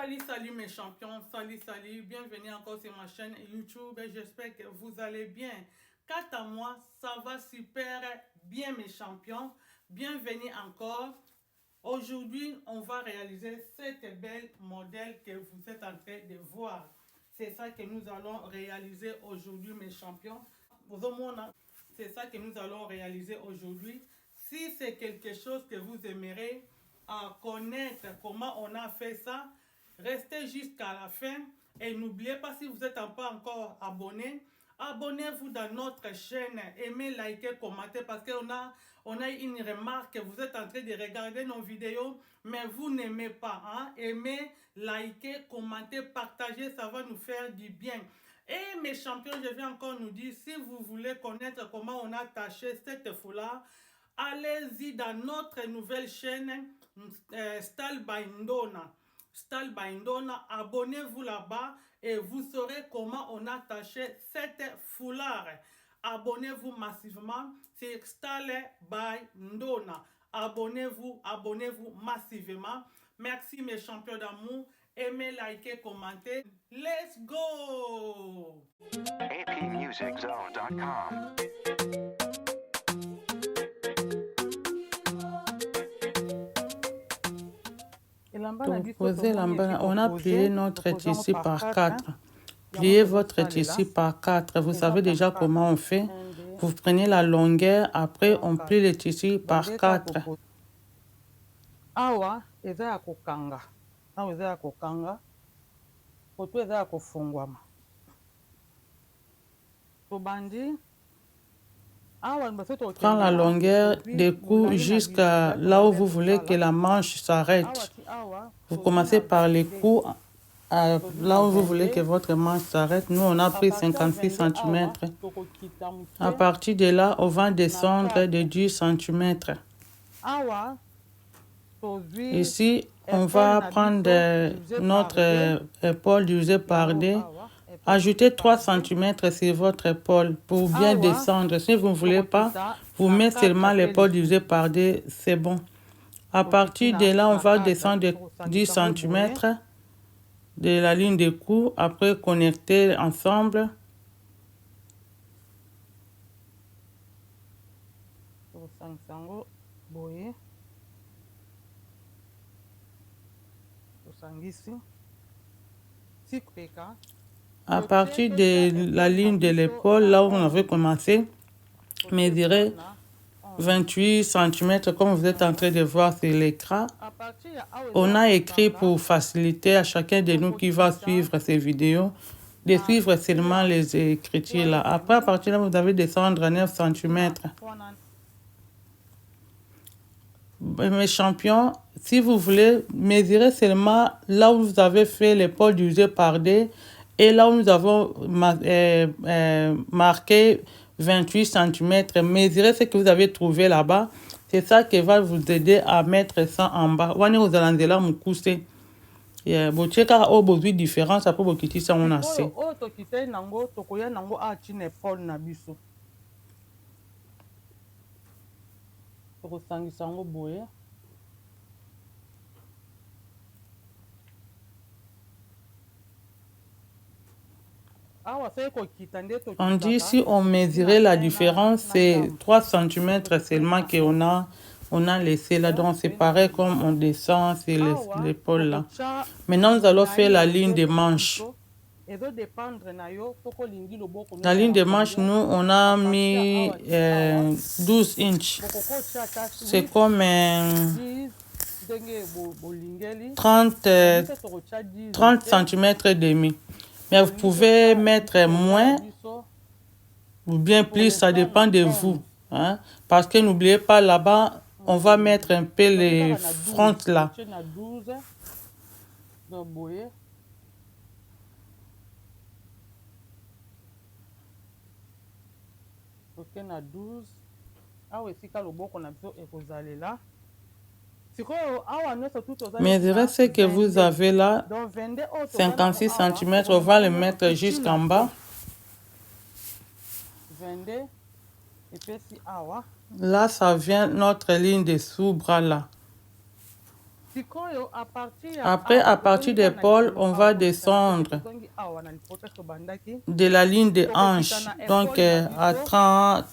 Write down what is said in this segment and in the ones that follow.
Salut mes champions, salut, bienvenue encore sur ma chaîne YouTube et j'espère que vous allez bien. Quant à moi, ça va super bien mes champions, bienvenue encore. Aujourd'hui, on va réaliser cette belle modèle que vous êtes en train de voir. C'est ça que nous allons réaliser aujourd'hui mes champions. C'est ça que nous allons réaliser aujourd'hui. Si c'est quelque chose que vous aimerez connaître comment on a fait ça, restez jusqu'à la fin et n'oubliez pas, si vous n'êtes pas encore abonné, abonnez-vous dans notre chaîne, aimez, likez, commentez parce on a une remarque, vous êtes en train de regarder nos vidéos mais vous n'aimez pas, hein? Aimez, likez, commentez, partagez, ça va nous faire du bien. Et mes champions, je vais encore nous dire, si vous voulez connaître comment on a taché cette foulard, allez-y dans notre nouvelle chaîne Style by Ndona. Style by Ndona, abonnez-vous là-bas et vous saurez comment on a taché cette foulard. Abonnez-vous massivement sur Style by Ndona. Abonnez-vous massivement. Merci mes champions d'amour. Aimez, likez, commentez. Let's go! APMusicZone.com. Donc, on a plié notre tissu par 4. Pliez votre tissu par 4. Vous savez déjà comment on fait. Vous prenez la longueur, après on plie le tissu par 4. Awa eza ya kokanga. Awa eza ya kokanga. Koto eza ya kofungwama. Tobandi. Prends la longueur des coups jusqu'à là où vous voulez que la manche s'arrête. Vous commencez par les coups là où vous voulez que votre manche s'arrête. Nous, on a pris 56 cm. À partir de là, on va descendre de 10 cm. Ici, on va prendre notre épaule divisée par 2. Ajoutez 3 cm sur votre épaule pour bien descendre. Si vous ne voulez pas, vous mettez seulement l'épaule divisée par 2, c'est bon. À partir de là, on va descendre de 10 cm de la ligne de cou, après connecter ensemble. À partir de la ligne de l'épaule, là où on avait commencé, mesurez 28 cm comme vous êtes en train de voir sur l'écran. On a écrit pour faciliter à chacun de nous qui va suivre ces vidéos de suivre seulement les écritures là. Après, à partir de là, vous avez descendre à 9 cm. Mes champions, si vous voulez, mesurer seulement là où vous avez fait l'épaule divisée par 2 et là où nous avons marqué 28 cm. Mesurez ce que vous avez trouvé là-bas. C'est ça qui va vous aider à mettre ça en bas. Vous allez vous allez là, vous coussez. Vous checkez au besoin de différence après vous quittez ça on a assez. On dit si on mesurait la différence, c'est 3 cm seulement qu'on a laissé là. Donc c'est pareil comme on descend sur l'épaule là. Maintenant nous allons faire la ligne de manche. La ligne de manche, nous on a mis 12 inches. C'est comme 30 cm et demi. Mais vous pouvez mettre moins ou bien plus, ça dépend de vous. Hein? Parce que n'oubliez pas, là-bas, on va mettre un peu les fronts là. Mesurez ce que vous avez là, 56 cm, on va le mettre jusqu'en bas. Là, ça vient notre ligne de sous-bras là. Après, à partir des épaules, on va descendre de la ligne des hanches, donc à 30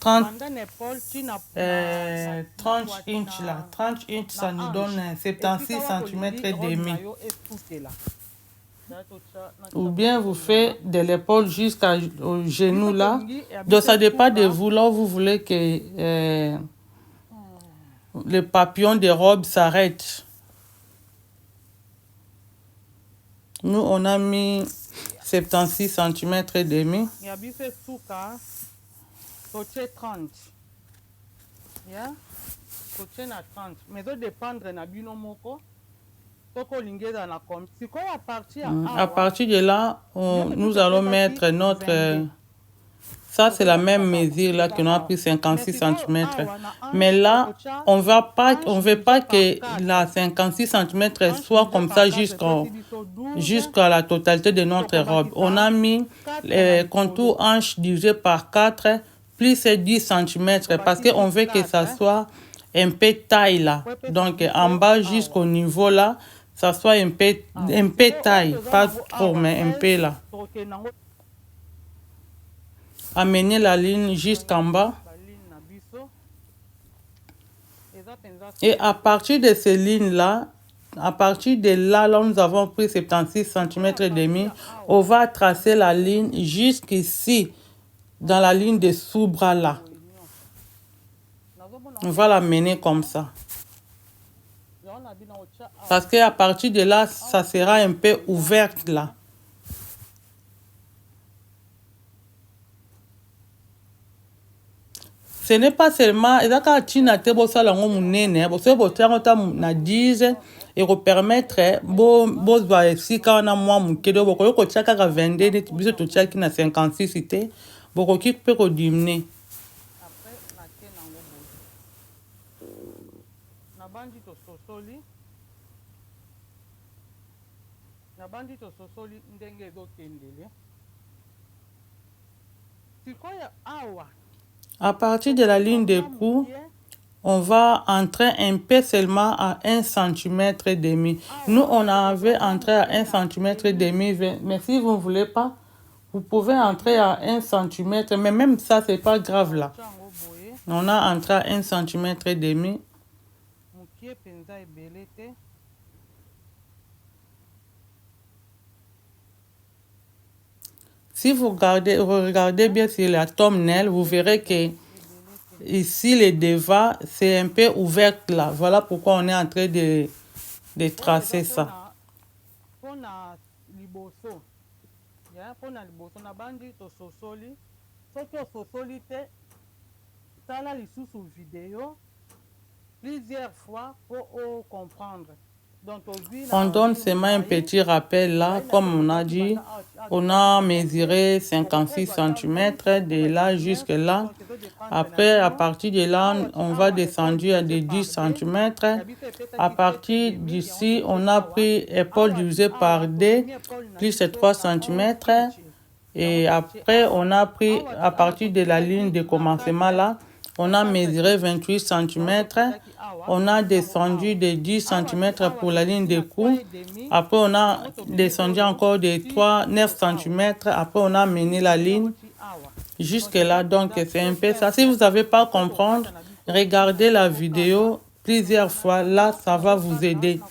inches là. 30 inches, ça nous donne 76 cm et demi. Ou bien vous faites de l'épaule jusqu'au genou là. Donc ça dépend de vous. Là où vous voulez que le papillon de robe s'arrête. Nous, on a mis 76 cm et demi. À partir de là, nous allons mettre notre... Ça, c'est la même mesure là qu'on a pris 56 cm. Mais là, on ne veut pas que la 56 cm soit comme ça jusqu'à la totalité de notre robe. On a mis le contour hanche divisé par 4 plus 10 cm parce qu'on veut que ça soit un peu taille là. Donc, en bas jusqu'au niveau là, ça soit un peu taille. Pas trop, mais un peu là. Amener la ligne jusqu'en bas. Et à partir de ces lignes-là, à partir de là, nous avons pris 76 cm et demi. On va tracer la ligne jusqu'ici, dans la ligne de sous-bras là. On va la mener comme ça. Parce qu'à partir de là, ça sera un peu ouverte là. Ce n'est pas seulement et permettre bozwa esika wana mwa muke do bokoki kotia kaka 22 neti biso totiaki na 56 te bokoki mpe kodimine. Nabandi tososoli ndenge ezokendele sikoya awa. À partir de la ligne de cou, on va entrer un peu seulement à 1 cm et demi. Nous, on avait entré à 1 cm et demi, mais si vous ne voulez pas, vous pouvez entrer à 1 cm, mais même ça, c'est pas grave là. On a entré à 1 cm et demi. Si vous regardez bien sur la thumbnail, vous verrez que ici, le devant, c'est un peu ouvert là. Voilà pourquoi on est en train de tracer ça. Plusieurs fois pour comprendre. On donne seulement un petit rappel là, comme on a dit, on a mesuré 56 cm de là jusque là. Après, à partir de là, on va descendre à des 10 cm. À partir d'ici, on a pris épaule divisée par 2, plus 3 cm. Et après, on a pris, à partir de la ligne de commencement là, on a mesuré 28 cm. On a descendu de 10 cm pour la ligne de cou. Après, on a descendu encore de 9 cm. Après, on a mené la ligne jusque là. Donc, c'est un peu ça. Si vous n'avez pas comprendre, regardez la vidéo plusieurs fois. Là, ça va vous aider.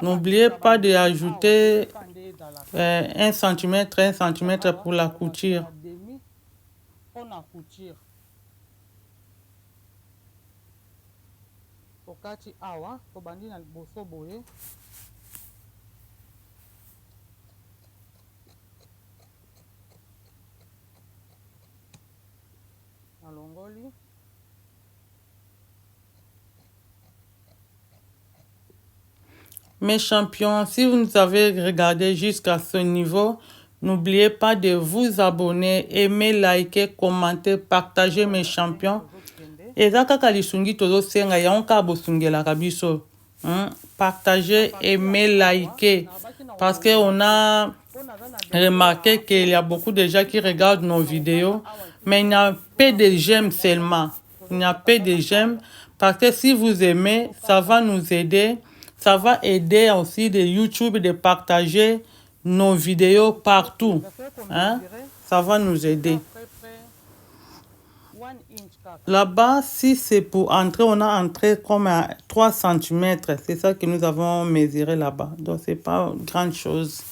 N'oubliez pas d'ajouter 1 cm, 1 cm pour la couture. Kati awa tobandi na liboso boye alongoli mes champions. Si vous nous avez regardé jusqu'à ce niveau, n'oubliez pas de vous abonner, aimer, liker, commenter, partager mes champions. Eza kaka lisungi tozo senga yango ka bosungelaka biso. Partagez, aimez, likez. Parce qu'on a remarqué qu'il y a beaucoup de gens qui regardent nos vidéos, mais il n'y a pas de j'aime seulement. Il n'y a pas de j'aime Parce que si vous aimez, ça va nous aider. Ça va aider aussi de YouTube de partager nos vidéos partout. Hein? Ça va nous aider. Là-bas, si c'est pour entrer, on a entré comme à 3 cm. C'est ça que nous avons mesuré là-bas. Donc, ce n'est pas grande chose.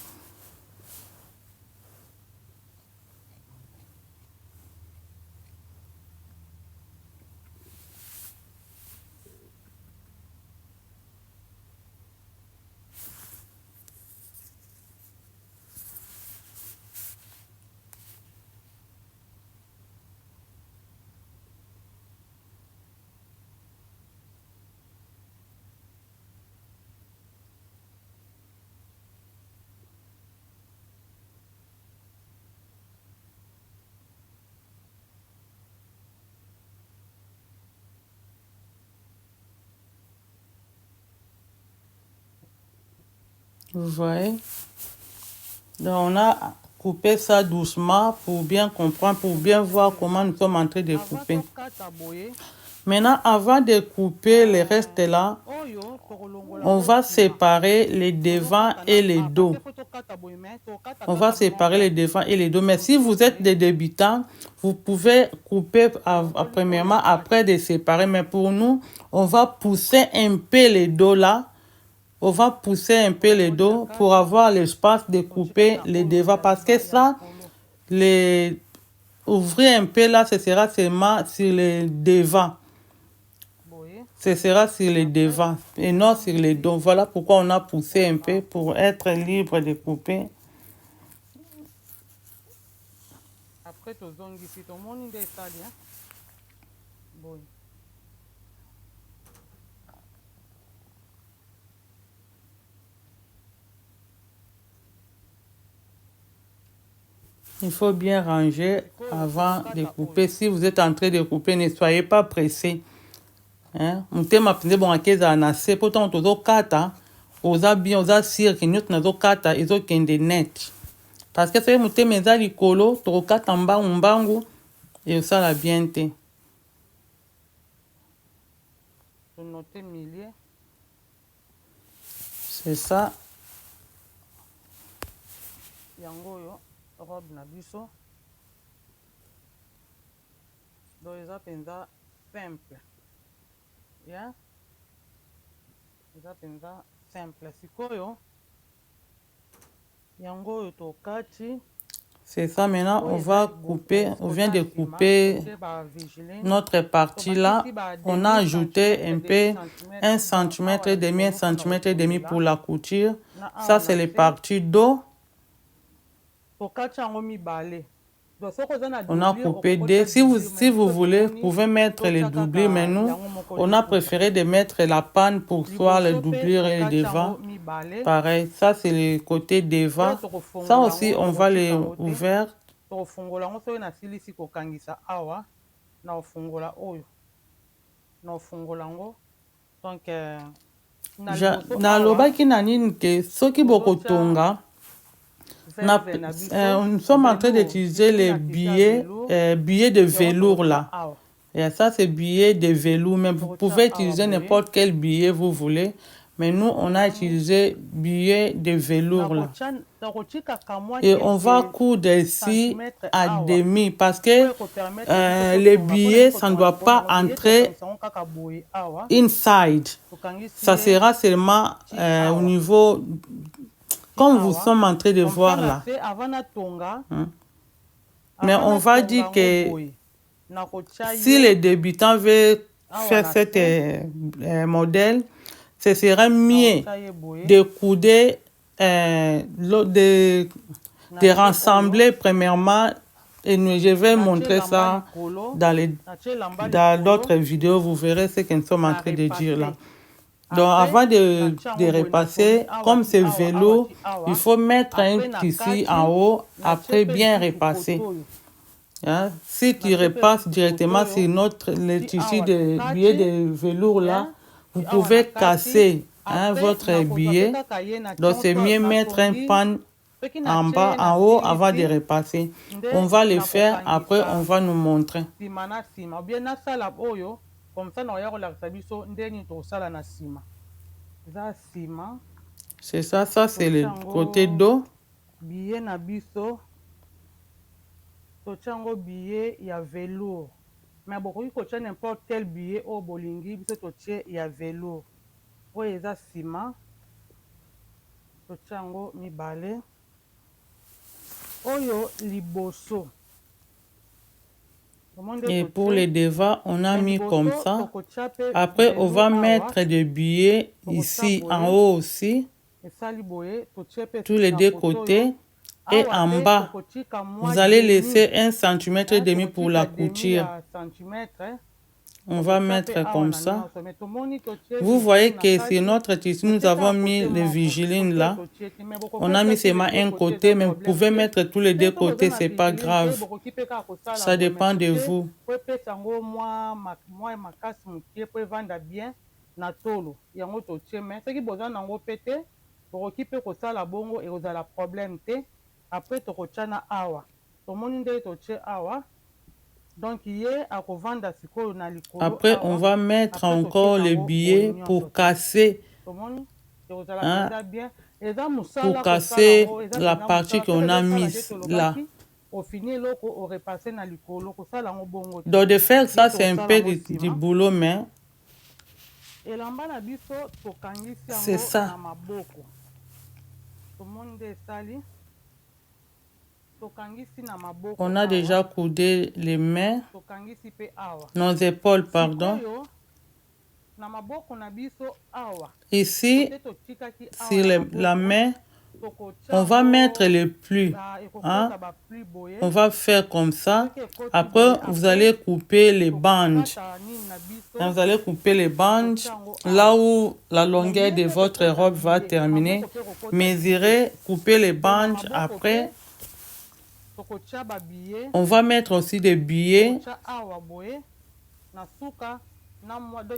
Vous voyez? Donc, on a coupé ça doucement pour bien comprendre, pour bien voir comment nous sommes en train de couper. Maintenant, avant de couper le reste là, on va séparer les devants et les dos. On va séparer les devants et les dos. Mais si vous êtes des débutants, vous pouvez couper premièrement après de séparer. Mais pour nous, on va pousser un peu les dos là. On va pousser un peu les dos pour avoir l'espace de couper les devants. Parce que ça, ouvrir un peu là, ce sera seulement sur les devants. Ce sera sur les devants et non sur les dos. Voilà pourquoi on a poussé un peu pour être libre de couper. Après, il faut bien ranger avant de couper. Si vous êtes en train de couper, ne soyez pas pressé. Mutema pinde bon akeza na se pourtant tozo kata oza bien oza sir que nous nazo kata ezo kende net parce que c'est mutema eza likolo to kata mbangu et ça la bien te c'est ça yango yo robe na biso do eza penza simple. Yeah. C'est ça, maintenant on va couper, on vient de couper notre partie là. On a ajouté un peu 1 cm et demi, 1 cm et demi pour la couture. Ça c'est les parties dos. On a coupé deux. Si vous voulez, vous pouvez mettre les doublures, mais nous, on a préféré de mettre la panne pour soit les doublures et les devants. Pareil, ça c'est le côté devant. Ça aussi, on va les ouvrir. Nalobaki na nini ke soki bokotonga. Nous sommes en train d'utiliser les billets de velours là. Et ça, c'est billets de velours. Mais vous pouvez utiliser n'importe quel billet vous voulez. Mais nous, on a utilisé billets de velours là. Et on va coudre ici à demi parce que les billets, ça ne doit pas entrer inside. Ça sera seulement au niveau... Comme vous sommes en train de voir là. Mais on va dire que si les débutants veulent faire cet modèle, ce serait mieux de couder, de rassembler premièrement. Et je vais montrer ça dans d'autres vidéos. Vous verrez ce que nous sommes en train de dire là. Donc, avant de repasser, comme c'est vélo, il faut mettre un tissu en haut, après bien repasser. Hein? Si tu repasses directement sur le tissu de billet de velours là, vous pouvez casser votre billet. Donc, c'est mieux mettre un pan en bas, en haut, avant de repasser. On va le faire, après on va nous montrer. comme ça na ya kolakisa biso ndeni tosala na nsima eza nsima. C'est ça, ça c'est le côté dos. Billet na biso totia yango billet ya velours, mais bokoki kotia n'importe quel billet oyo bolingi, biso totie ya velours oyo eza nsima. Totia yango mibale oyo liboso. Et pour les devants, on a mis comme ça. Après, on va mettre des billets ici en haut aussi, tous les deux côtés. Et en bas, vous allez laisser 1,5 cm pour la couture. On va mettre comme ça. Vous voyez que c'est notre tissu. Nous avons mis les vigilines là. On a mis seulement un côté, mais vous pouvez mettre tous les deux côtés, c'est pas grave. Ça dépend de vous. Après tokochana awa tomoni nde toche awa. Donc après on va mettre encore les billets pour casser, hein, pour casser la partie qu'on a mise là. Donc de faire ça c'est un peu du boulot, mais c'est ça. On a déjà coudé les mains, nos épaules, pardon. Ici, sur la main, on va mettre les plis. Hein? On va faire comme ça. Après, vous allez couper les bandes. Vous allez couper les bandes là où la longueur de votre robe va terminer. Mesurez, couper les bandes. Après, on va mettre aussi des billets.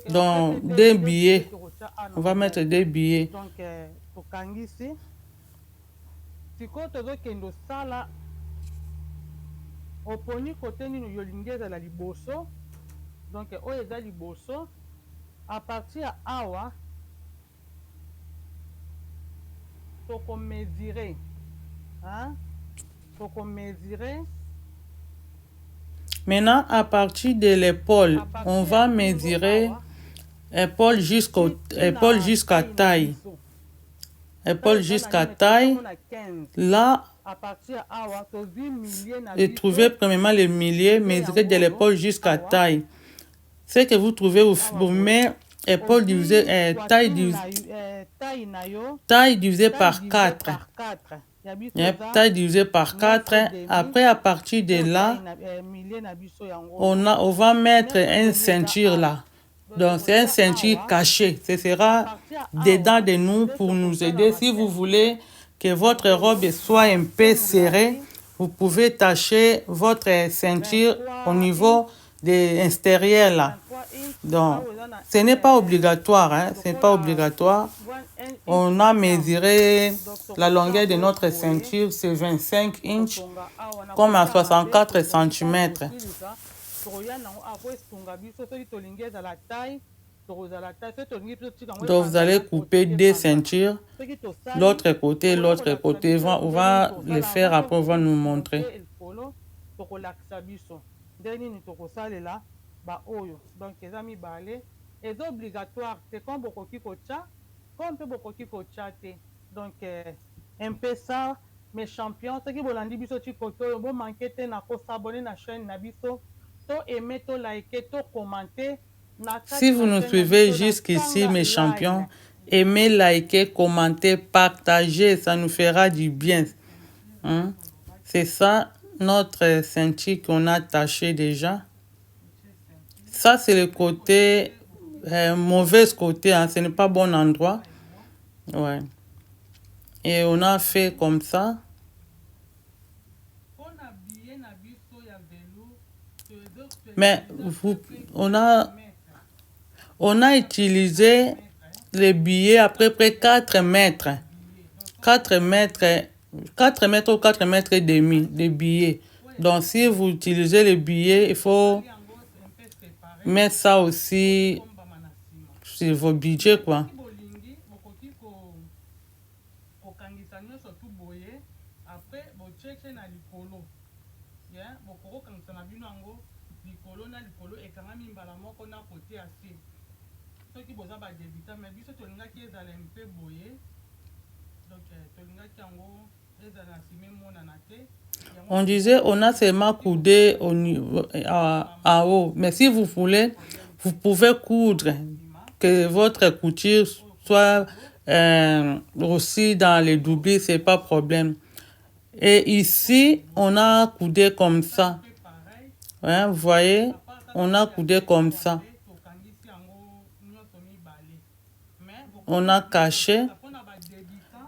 Dans des billets. On va mettre des billets. Donc, à partir de awa, faut mesurer. Hein? Faut mesurer. Maintenant, à partir de l'épaule, on va mesurer épaule jusqu'à taille. Épaule jusqu'à taille. Là, et trouvez premièrement le milieu, mesurez de l'épaule jusqu'à taille. Ce que vous trouvez, vous mettez épaule divisée, taille divisée par 4. Taille divisée par 4. Après, à partir de là, on va mettre une ceinture là. Donc, c'est une ceinture cachée. Ce sera dedans de nous pour nous aider. Si vous voulez que votre robe soit un peu serrée, vous pouvez tacher votre ceinture au niveau de l'extérieur là. Donc, ce n'est pas obligatoire, hein? Ce n'est pas obligatoire. On a mesuré la longueur de notre ceinture, c'est 25 inches, comme à 64 cm. Donc, vous allez couper deux ceintures, l'autre côté. On va le faire après, on va nous montrer. Donc, c'est obligatoire, c'est comme donc, un peu ça, mes champions, ce qui vous l'ont dit, vous manquez de s'abonner à la chaîne, aimer, liker, commenter. Si vous nous suivez jusqu'ici, mes champions, aimez, likez, commentez, partagez, ça nous fera du bien. Hein? C'est ça, notre ceinture qu'on a attaché déjà. Ça, c'est le côté, mauvais côté, hein? Ce n'est pas bon endroit. Ouais. Et on a fait comme ça. Mais on a utilisé les billets à peu près 4 mètres. 4 mètres ou 4 mètres et demi de billets. Donc si vous utilisez les billets, il faut mettre ça aussi sur vos budgets, quoi. On disait, on a seulement coudé au niveau, en haut. Mais si vous voulez, vous pouvez coudre, que votre couture soit aussi dans les doublés, c'est pas problème. Et ici, on a coudé comme ça. Hein, vous voyez, on a coudé comme ça. On a caché.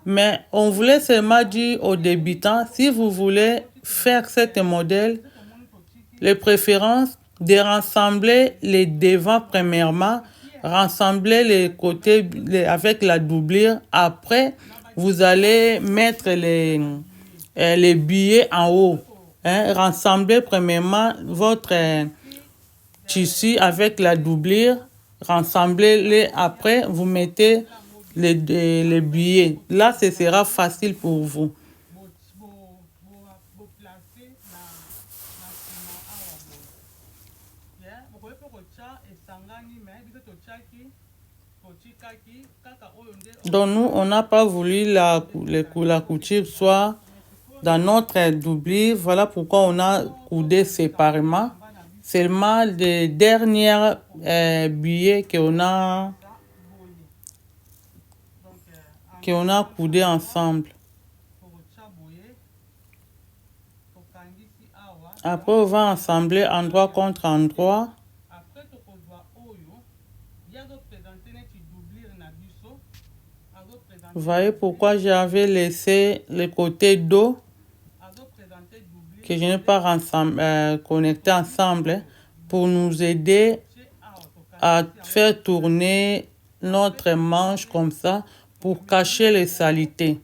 Mais on voulait seulement dire aux débutants, si vous voulez faire ce modèle, les préférences de rassembler les devants premièrement, rassembler les côtés avec la doublure. Après, vous allez mettre les billets en haut. Hein, rassembler premièrement votre tissu avec la doublure. Rassemblez-les. Après, vous mettez les billets. Là, ce sera facile pour vous. Donc nous, on n'a pas voulu la couture soit dans notre doublure. Voilà pourquoi on a coudé séparément. Seulement les derniers billets qu'on a coudé ensemble. Après, on va assembler endroit contre endroit. Vous voyez pourquoi j'avais laissé le côté dos que je n'ai pas connecté ensemble pour nous aider à faire tourner notre manche comme ça pour cacher les saletés.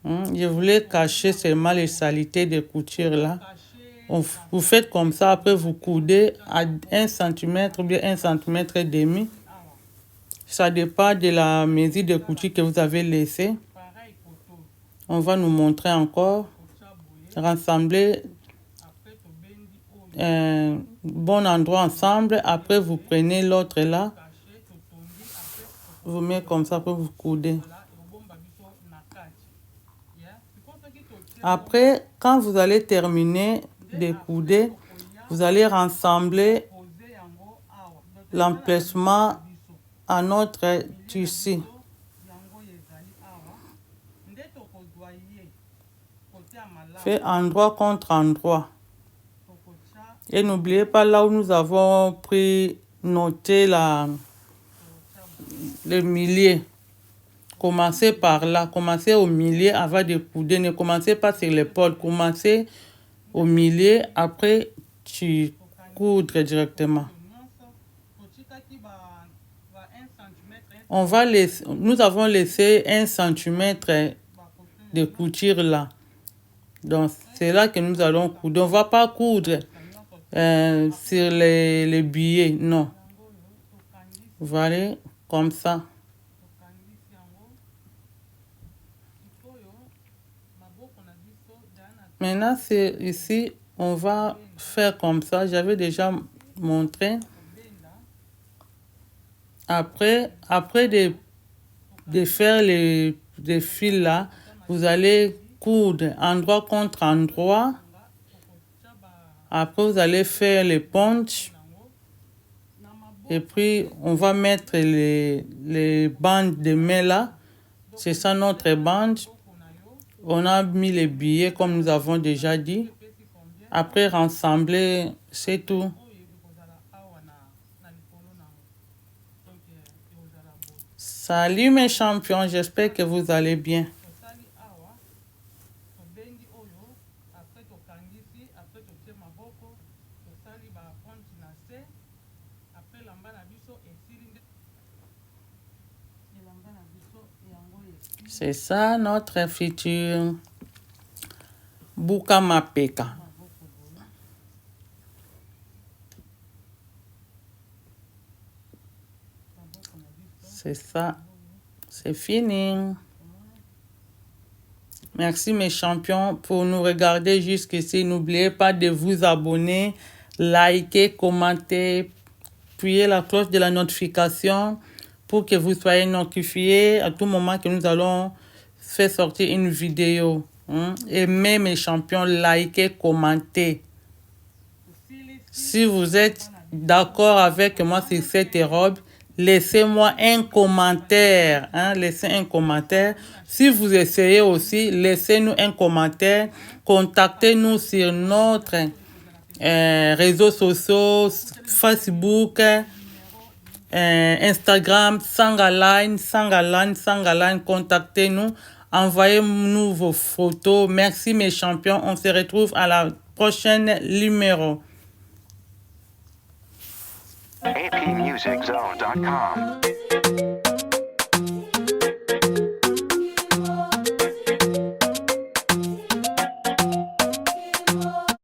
Je voulais cacher seulement les saletés de couture là. Vous faites comme ça, après vous coudez à 1 cm ou bien 1,5 cm. Ça dépend de la mesure de couture que vous avez laissée. On va nous montrer encore. Rassembler un bon endroit ensemble. Après, vous prenez l'autre là. Vous mettez comme ça, après vous coudez. Après, quand vous allez terminer de couder, vous allez rassembler l'emplacement à notre tissu. Fait endroit contre endroit. Et n'oubliez pas là où nous avons noté le milieu. Commencez par là. Commencez au milieu avant de couder. Ne commencez pas sur l'épaule. Commencez au milieu. Après, tu coudres directement. Nous avons laissé 1 cm de couture là. Donc, c'est là que nous allons coudre. On ne va pas coudre sur les billets, non. Voilà, comme ça. Maintenant, c'est ici, on va faire comme ça. J'avais déjà montré. Après de faire les fils là, vous allez coudre endroit contre endroit. Après, vous allez faire les punches. Et puis, on va mettre les bandes de main là. C'est ça notre bande. On a mis les billets comme nous avons déjà dit. Après, rassembler, c'est tout. Salut mes champions, j'espère que vous allez bien. C'est ça notre futur Buka Mapeka. C'est ça. C'est fini. Merci mes champions pour nous regarder jusqu'ici. N'oubliez pas de vous abonner, liker, commenter, appuyer la cloche de la notification pour que vous soyez notifiés à tout moment que nous allons faire sortir une vidéo. Aimez mes champions, likez, commentez. Si vous êtes d'accord avec moi sur cette robe, laissez-moi un commentaire. Laissez un commentaire. Si vous essayez aussi, laissez-nous un commentaire. Contactez-nous sur notre réseaux sociaux, Facebook, Instagram, Sangaline. Contactez-nous. Envoyez-nous vos photos. Merci mes champions. On se retrouve à la prochaine numéro. APMusicZone.com